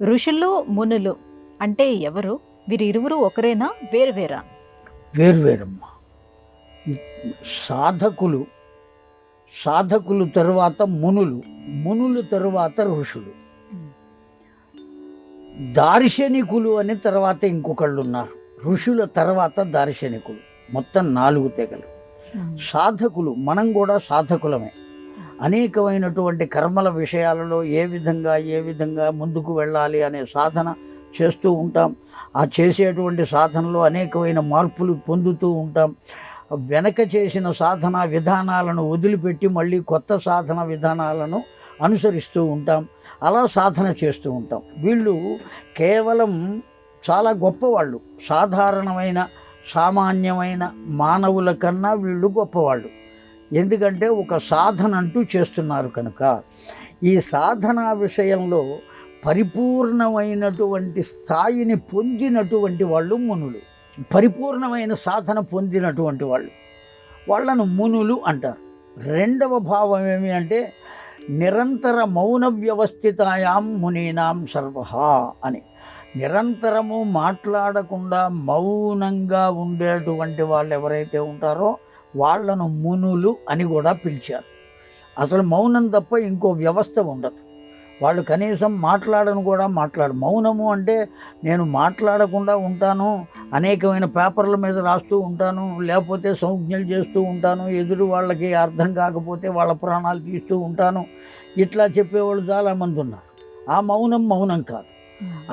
ఋషులు, మునులు అంటే ఎవరు? వీరిరువురు ఒకరేనా? వేరువేరా? వేర్వేరమ్మా. ఈ సాధకులు సాధకులు తరువాత మునులు, మునులు తరువాత ఋషులు, దార్శనికులు అని తర్వాత ఇంకొకళ్ళు ఉన్నారు. ఋషుల తర్వాత దార్శనికులు. మొత్తం 4 తెగలు. సాధకులు, మనం కూడా సాధకులమే. అనేకమైనటువంటి కర్మల విషయాలలో ఏ విధంగా ముందుకు వెళ్ళాలి అనే సాధన చేస్తూ ఉంటాం. ఆ చేసేటువంటి సాధనలో అనేకమైన మార్పులు పొందుతూ ఉంటాం. వెనక చేసిన సాధన విధానాలను వదిలిపెట్టి మళ్ళీ కొత్త సాధన విధానాలను అనుసరిస్తూ ఉంటాం. అలా సాధన చేస్తూ ఉంటాం. వీళ్ళు కేవలం చాలా గొప్పవాళ్ళు. సాధారణమైన సామాన్యమైన మానవుల కన్నా వీళ్ళు గొప్పవాళ్ళు. ఎందుకంటే ఒక సాధన అంటూ చేస్తున్నారు కనుక. ఈ సాధన విషయంలో పరిపూర్ణమైనటువంటి స్థాయిని పొందినటువంటి వాళ్ళు మునులు. పరిపూర్ణమైన సాధన పొందినటువంటి వాళ్ళను మునులు అంటారు. రెండవ భావం ఏమి అంటే నిరంతర మౌన వ్యవస్థితాయాం మునీనాం సర్వః అని. నిరంతరము మాట్లాడకుండా మౌనంగా ఉండేటువంటి వాళ్ళు ఎవరైతే ఉంటారో వాళ్ళను మునులు అని కూడా పిలిచారు. అసలు మౌనం తప్ప ఇంకో వ్యవస్థ ఉండదు. వాళ్ళు కనీసం మాట్లాడను కూడా మౌనము అంటే నేను మాట్లాడకుండా ఉంటాను, అనేకమైన పేపర్ల మీద రాస్తూ ఉంటాను, లేకపోతే సంజ్ఞలు చేస్తూ ఉంటాను, ఎదురు వాళ్ళకి అర్థం కాకపోతే వాళ్ళ ప్రాణాలు తీస్తూ ఉంటాను, ఇట్లా చెప్పేవాళ్ళు చాలామంది ఉన్నారు. ఆ మౌనం కాదు.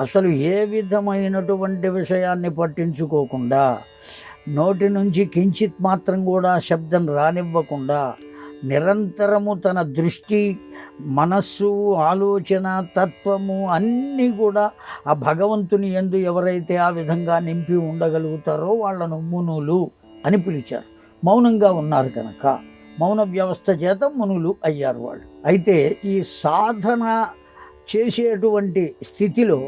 అసలు ఏ విధమైనటువంటి విషయాన్ని పట్టించుకోకుండా, నోటి నుంచి కించిత్ మాత్రం కూడా శబ్దం రానివ్వకుండా నిరంతరము తన దృష్టి, మనస్సు, ఆలోచన, తత్వము అన్నీ కూడా ఆ భగవంతుని యందు ఎవరైతే ఆ విధంగా నింపి ఉండగలుగుతారో వాళ్ళను మునులు అని పిలిచారు. మౌనంగా ఉన్నారు కనుక మౌన వ్యవస్థ చేత మునులు అయ్యారు వాళ్ళు. అయితే ఈ సాధన చేసేటువంటి స్థితిలో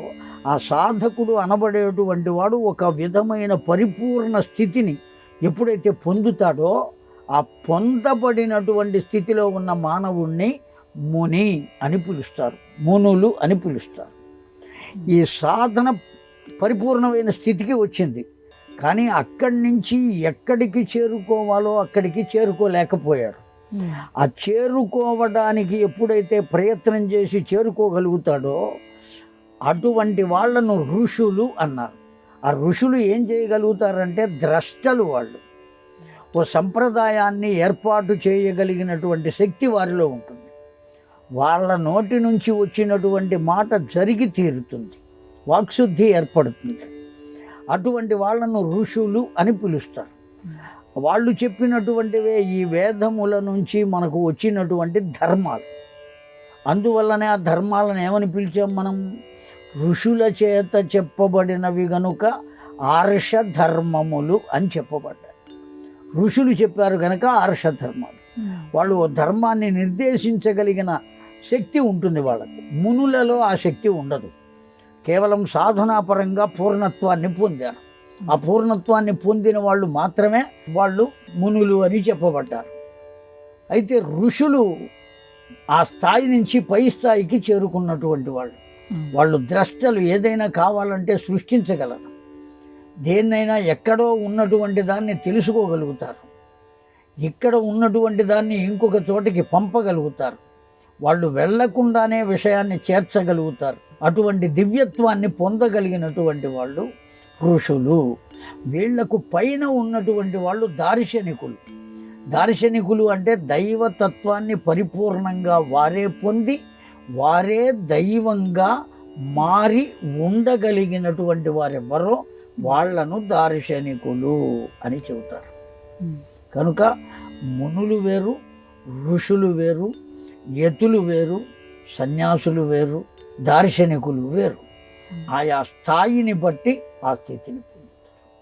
ఆ సాధకుడు అనబడేటువంటి వాడు ఒక విధమైన పరిపూర్ణ స్థితిని ఎప్పుడైతే పొందుతాడో ఆ పొందబడినటువంటి స్థితిలో ఉన్న మానవుణ్ణి ముని అని పిలుస్తారు, మునులు అని పిలుస్తారు. ఈ సాధన పరిపూర్ణమైన స్థితికి వచ్చింది, కానీ అక్కడి నుంచి ఎక్కడికి చేరుకోవాలో అక్కడికి చేరుకోలేకపోయాడు. ఆ చేరుకోవడానికి ఎప్పుడైతే ప్రయత్నం చేసి చేరుకోగలుగుతాడో అటువంటి వాళ్ళను ఋషులు అన్నారు. ఆ ఋషులు ఏం చేయగలుగుతారంటే ద్రష్టలు. వాళ్ళు ఓ సంప్రదాయాన్ని ఏర్పాటు చేయగలిగినటువంటి శక్తి వారిలో ఉంటుంది. వాళ్ళ నోటి నుంచి వచ్చినటువంటి మాట జరిగి తీరుతుంది, వాక్శుద్ధి ఏర్పడుతుంది. అటువంటి వాళ్ళను ఋషులు అని పిలుస్తారు. వాళ్ళు చెప్పినటువంటివే ఈ వేదముల నుంచి మనకు వచ్చినటువంటి ధర్మాలు. అందువల్లనే ఆ ధర్మాలను ఏమని పిలిచాం మనం? ఋషుల చేత చెప్పబడినవి గనుక ఆర్షధర్మములు అని చెప్పబడ్డాయి. ఋషులు చెప్పారు కనుక ఆర్షధర్మాలు. వాళ్ళు ధర్మాన్ని నిర్దేశించగలిగిన శక్తి ఉంటుంది వాళ్ళకు. మునులలో ఆ శక్తి ఉండదు. కేవలం సాధనాపరంగా పూర్ణత్వాన్ని పొందారు. ఆ పూర్ణత్వాన్ని పొందిన వాళ్ళు మాత్రమే వాళ్ళు మునులు అని చెప్పబడ్డారు. అయితే ఋషులు ఆ స్థాయి నుంచి పై స్థాయికి చేరుకున్నటువంటి వాళ్ళు ద్రష్టలు. ఏదైనా కావాలంటే సృష్టించగలరు, దేన్నైనా ఎక్కడో ఉన్నటువంటి దాన్ని తెలుసుకోగలుగుతారు, ఇక్కడ ఉన్నటువంటి దాన్ని ఇంకొక చోటికి పంపగలుగుతారు, వాళ్ళు వెళ్లకుండానే విషయాన్ని చేర్చగలుగుతారు. అటువంటి దివ్యత్వాన్ని పొందగలిగినటువంటి వాళ్ళు ఋషులు. వీళ్లకు పైన ఉన్నటువంటి వాళ్ళు దార్శనికులు. దార్శనికులు అంటే దైవతత్వాన్ని పరిపూర్ణంగా వారే పొంది వారే దైవంగా మారి ఉండగలిగినటువంటి వారెవరో వాళ్లను దార్శనికులు అని చెబుతారు. కనుక మునులు వేరు, ఋషులు వేరు, యతులు వేరు, సన్యాసులు వేరు, దార్శనికులు వేరు. ఆయా స్థాయిని బట్టి ఆ స్థితిని